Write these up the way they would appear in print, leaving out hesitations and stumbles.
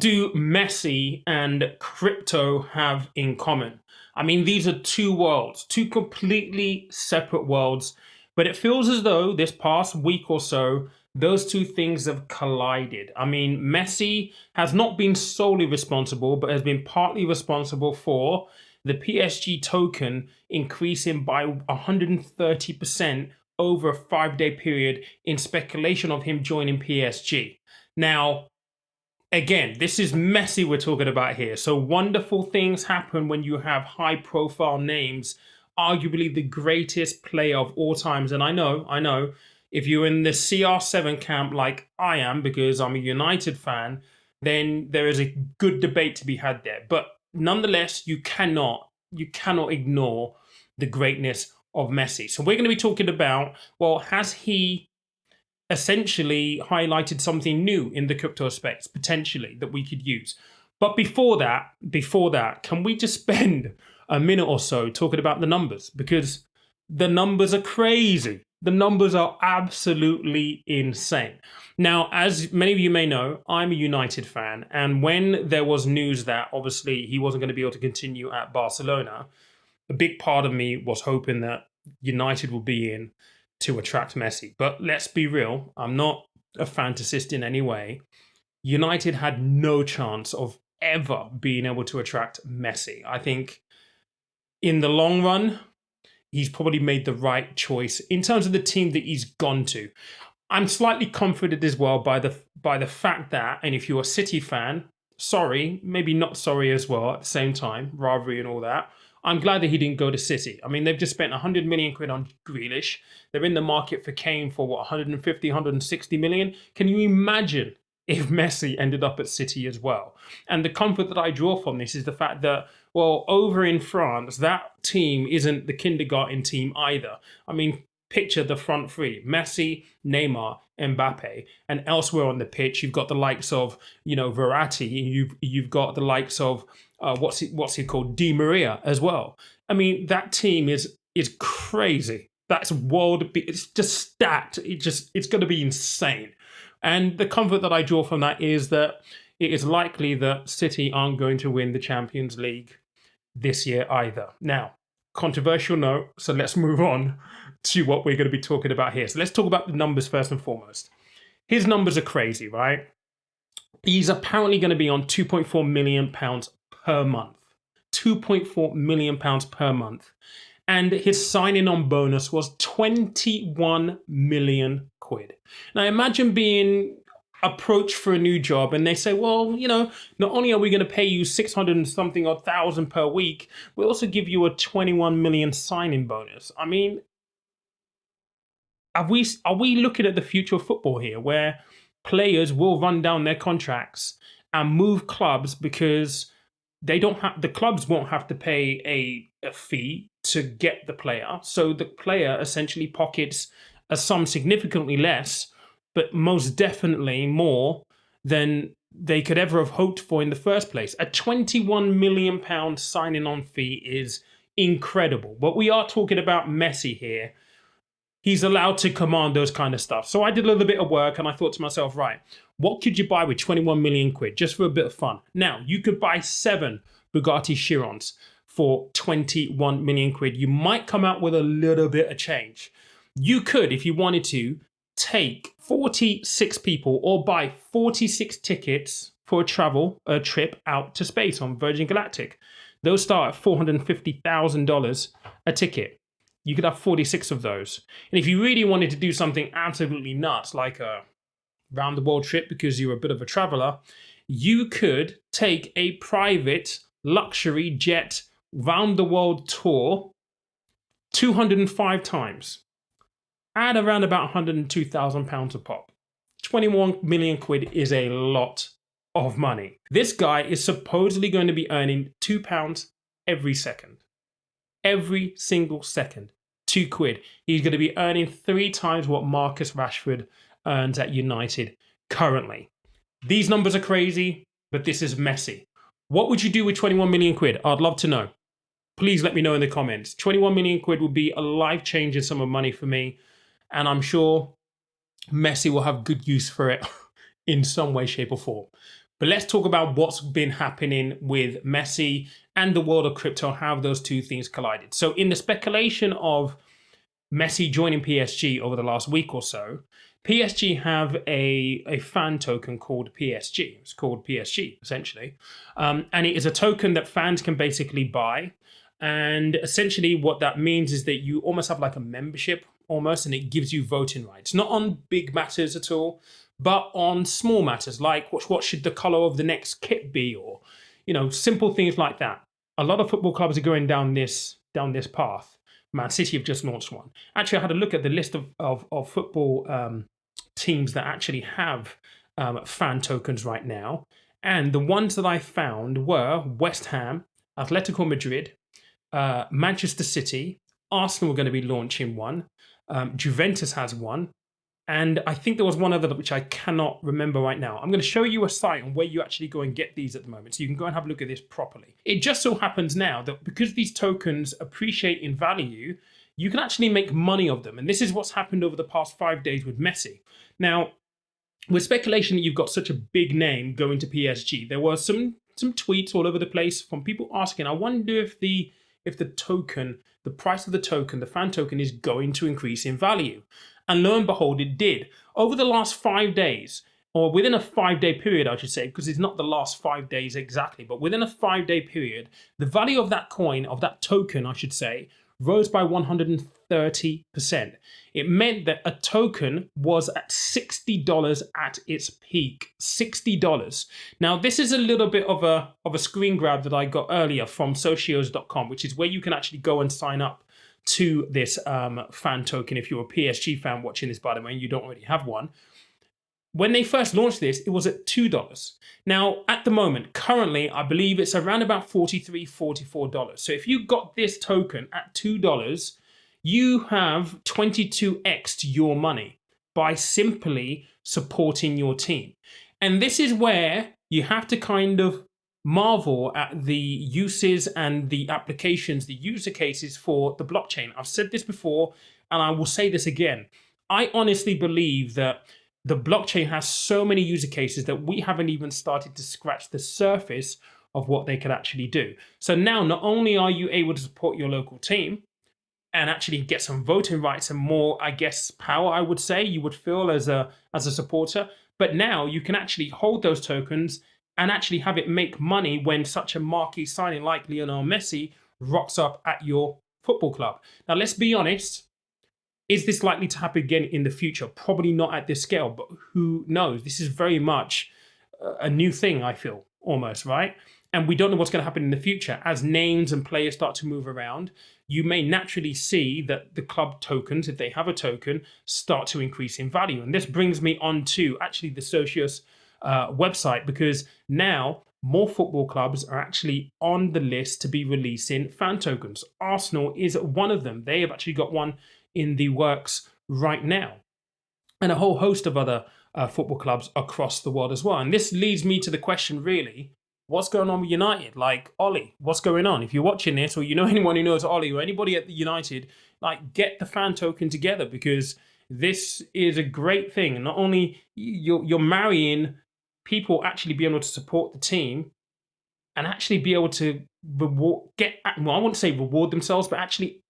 do Messi and crypto have in common? I mean, these are two worlds, two completely separate worlds, but it feels as though this past week or so, those two things have collided. I mean, Messi has not been solely responsible, but has been partly responsible for the PSG token increasing by 130% over a 5 day period in speculation of him joining PSG. Now, again, this is Messi we're talking about here. So wonderful things happen when you have high profile names, arguably the greatest player of all times. And I know, if you're in the CR7 camp like I am, because I'm a United fan, then there is a good debate to be had there. But nonetheless, you cannot ignore the greatness of Messi. So we're going to be talking about, well, has he essentially highlighted something new in the crypto space potentially that we could use? But before that, can we just spend a minute or so talking about the numbers? Because the numbers are crazy. The numbers are absolutely insane. Now, as many of you may know, I'm a United fan, and when there was news that obviously he wasn't going to be able to continue at Barcelona, a big part of me was hoping that United would be in to attract Messi. But let's be real, I'm not a fantasist in any way. United had no chance of ever being able to attract Messi. I think in the long run, he's probably made the right choice in terms of the team that he's gone to. I'm slightly comforted as well by the fact that, and if you're a City fan, sorry, maybe not sorry as well at the same time, rivalry and all that. I'm glad that he didn't go to City. I mean, they've just spent 100 million quid on Grealish. They're in the market for Kane for what, 150, 160 million? Can you imagine if Messi ended up at City as well? And the comfort that I draw from this is the fact that, well, over in France, that team isn't the kindergarten team either. I mean, picture the front three: Messi, Neymar, Mbappe, and elsewhere on the pitch, you've got the likes of, Verratti. You've got the likes of what's he called, Di Maria as well. I mean, that team is crazy. That's world. It's just stacked. It's going to be insane. And the comfort that I draw from that is that it is likely that City aren't going to win the Champions League this year either. Now, controversial note, so let's move on to what we're going to be talking about here. So let's talk about the numbers first and foremost. His numbers are crazy, right? He's apparently going to be on £2.4 million per month. £2.4 million per month. And his signing on bonus was 21 million quid. Now imagine being approached for a new job and they say, well, not only are we going to pay you 600 and something or thousand per week, we'll also give you a 21 million signing bonus. I mean, are we looking at the future of football here, where players will run down their contracts and move clubs because the clubs won't have to pay a fee to get the player, so the player essentially pockets a sum significantly less, but most definitely more than they could ever have hoped for in the first place. A £21 million signing on fee is incredible. But we are talking about Messi here. He's allowed to command those kind of stuff. So I did a little bit of work and I thought to myself, right, what could you buy with 21 million quid just for a bit of fun? Now, you could buy 7 Bugatti Chirons for 21 million quid. You might come out with a little bit of change. You could, if you wanted to, take 46 people or buy 46 tickets for a trip out to space on Virgin Galactic. Those start at $450,000 a ticket. You could have 46 of those. And if you really wanted to do something absolutely nuts, like a round the world trip because you're a bit of a traveler, you could take a private luxury jet round the world tour 205 times. Add around about £102,000 a pop. 21 million quid is a lot of money. This guy is supposedly going to be earning £2 every second. Every single second, 2 quid. He's going to be earning 3 times what Marcus Rashford earns at United currently. These numbers are crazy, but this is Messi. What would you do with 21 million quid? I'd love to know. Please let me know in the comments. 21 million quid would be a life-changing sum of money for me, and I'm sure Messi will have good use for it in some way, shape, or form. But let's talk about what's been happening with Messi and the world of crypto, how those two things collided. So, in the speculation of Messi joining PSG over the last week or so, PSG have a fan token called PSG. It's called PSG, essentially. And it is a token that fans can basically buy. And essentially, what that means is that you almost have like a membership almost, and it gives you voting rights, not on big matters at all, but on small matters like what should the color of the next kit be, or simple things like that. A lot of football clubs are going down this path. Man City have just launched one. Actually, I had a look at the list of football teams that actually have fan tokens right now. And the ones that I found were West Ham, Atletico Madrid, Manchester City, Arsenal are going to be launching one, Juventus has one, and I think there was one other which I cannot remember right now. I'm going to show you a site on where you actually go and get these at the moment, so you can go and have a look at this properly. It just so happens now that because these tokens appreciate in value, you can actually make money of them. And this is what's happened over the past 5 days with Messi. Now, with speculation that you've got such a big name going to PSG, there were some tweets all over the place from people asking, I wonder if the token, the price of the token, the fan token is going to increase in value. And lo and behold, it did. Over the last 5 days, or within a 5-day period, I should say, because it's not the last 5 days exactly, but within a 5-day period, the value of that coin, of that token, I should say, rose by 130%. It meant that a token was at $60 at its peak. $60. Now, this is a little bit of a screen grab that I got earlier from socios.com, which is where you can actually go and sign up to this fan token if you're a PSG fan watching this, by the way, and you don't already have one. When they first launched this, it was at $2. Now, at the moment, currently, I believe it's around about $43, $44. So if you got this token at $2, you have 22x'd your money by simply supporting your team. And this is where you have to kind of marvel at the uses and the applications, the user cases for the blockchain. I've said this before, and I will say this again. I honestly believe that the blockchain has so many user cases that we haven't even started to scratch the surface of what they could actually do. So now, not only are you able to support your local team and actually get some voting rights and more, I guess, power, I would say, you would feel as a supporter, but now you can actually hold those tokens and actually have it make money when such a marquee signing like Lionel Messi rocks up at your football club. Now, let's be honest. Is this likely to happen again in the future? Probably not at this scale, but who knows? This is very much a new thing, I feel, almost, right? And we don't know what's going to happen in the future. As names and players start to move around, you may naturally see that the club tokens, if they have a token, start to increase in value. And this brings me on to actually the Socios website, because now more football clubs are actually on the list to be releasing fan tokens. Arsenal is one of them. They have actually got one in the works right now, and a whole host of other football clubs across the world as well. And this leads me to the question, really, what's going on with United? Like, Ollie, what's going on? If you're watching this, or you know anyone who knows Ollie, or anybody at the United, like, get the fan token together, because this is a great thing. Not only you're marrying people actually being able to support the team and actually be able to I wouldn't say reward themselves, but actually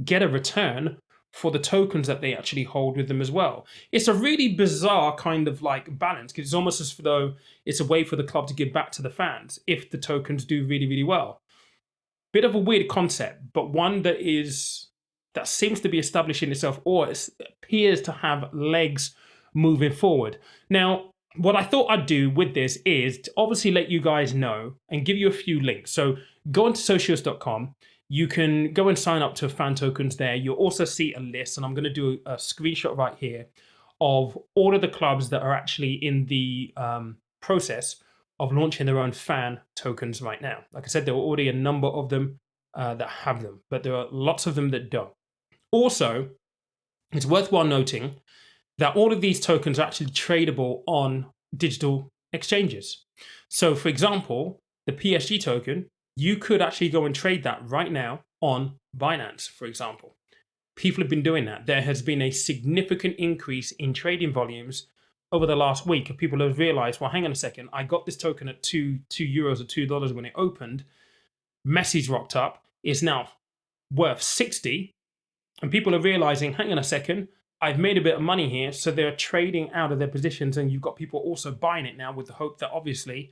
get a return for the tokens that they actually hold with them as well. It's a really bizarre kind of like balance, because it's almost as though it's a way for the club to give back to the fans if the tokens do really, really well. Bit of a weird concept, but one that seems to be establishing itself, or it appears to have legs moving forward. Now, what I thought I'd do with this is to obviously let you guys know and give you a few links. So go onto socios.com. You can go and sign up to fan tokens there. You'll also see a list, and I'm going to do a screenshot right here of all of the clubs that are actually in the process of launching their own fan tokens right now. Like I said, there are already a number of them that have them, but there are lots of them that don't. Also, it's worthwhile noting that all of these tokens are actually tradable on digital exchanges. So, for example, the PSG token, you could actually go and trade that right now on Binance, for example. People have been doing that. There has been a significant increase in trading volumes over the last week, people have realized, well, hang on a second, I got this token at €2 or $2 when it opened. Messi's rocked up, is now worth 60. And people are realizing, hang on a second, I've made a bit of money here. So they're trading out of their positions, and you've got people also buying it now with the hope that obviously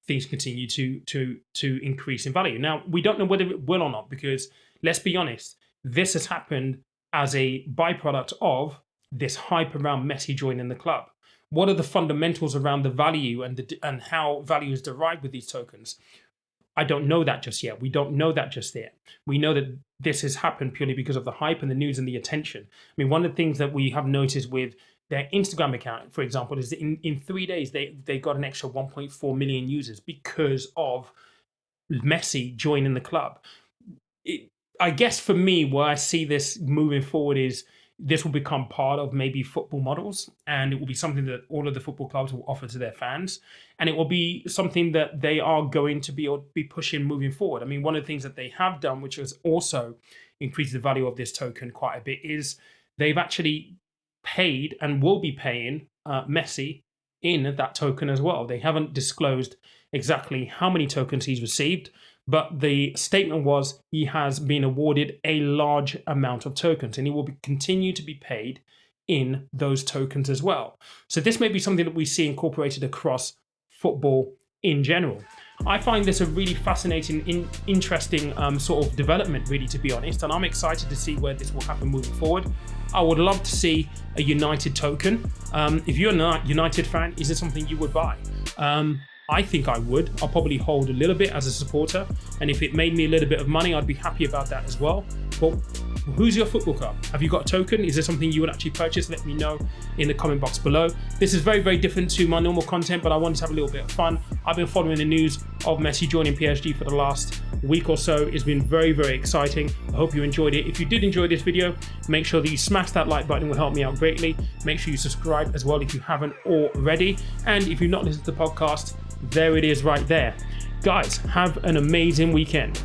things continue to increase in value. Now, we don't know whether it will or not, because let's be honest, this has happened as a byproduct of this hype around Messi joining the club. What are the fundamentals around the value and how value is derived with these tokens? I don't know that just yet. We don't know that just yet. We know that this has happened purely because of the hype and the news and the attention. I mean, one of the things that we have noticed with their Instagram account, for example, is that in 3 days, they got an extra 1.4 million users because of Messi joining the club. I guess for me, where I see this moving forward is this will become part of maybe football models, and it will be something that all of the football clubs will offer to their fans, and it will be something that they are going to be pushing moving forward. I mean, one of the things that they have done, which has also increased the value of this token quite a bit, is they've actually paid and will be paying Messi in that token as well. They haven't disclosed exactly how many tokens he's received, but the statement was he has been awarded a large amount of tokens, and he will continue to be paid in those tokens as well. So this may be something that we see incorporated across football in general. I find this a really fascinating, interesting sort of development, really, to be honest, and I'm excited to see where this will happen moving forward. I would love to see a United token. If you're a United fan, is it something you would buy? I think I would. I'll probably hold a little bit as a supporter, and if it made me a little bit of money, I'd be happy about that as well. But who's your football club? Have you got a token? Is there something you would actually purchase? Let me know in the comment box below. This is very, very different to my normal content, but I wanted to have a little bit of fun. I've been following the news of Messi joining PSG for the last week or so. It's been very, very exciting. I hope you enjoyed it. If you did enjoy this video, make sure that you smash that like button. It will help me out greatly. Make sure you subscribe as well if you haven't already. And if you've not listened to the podcast, there it is right there. Guys, have an amazing weekend.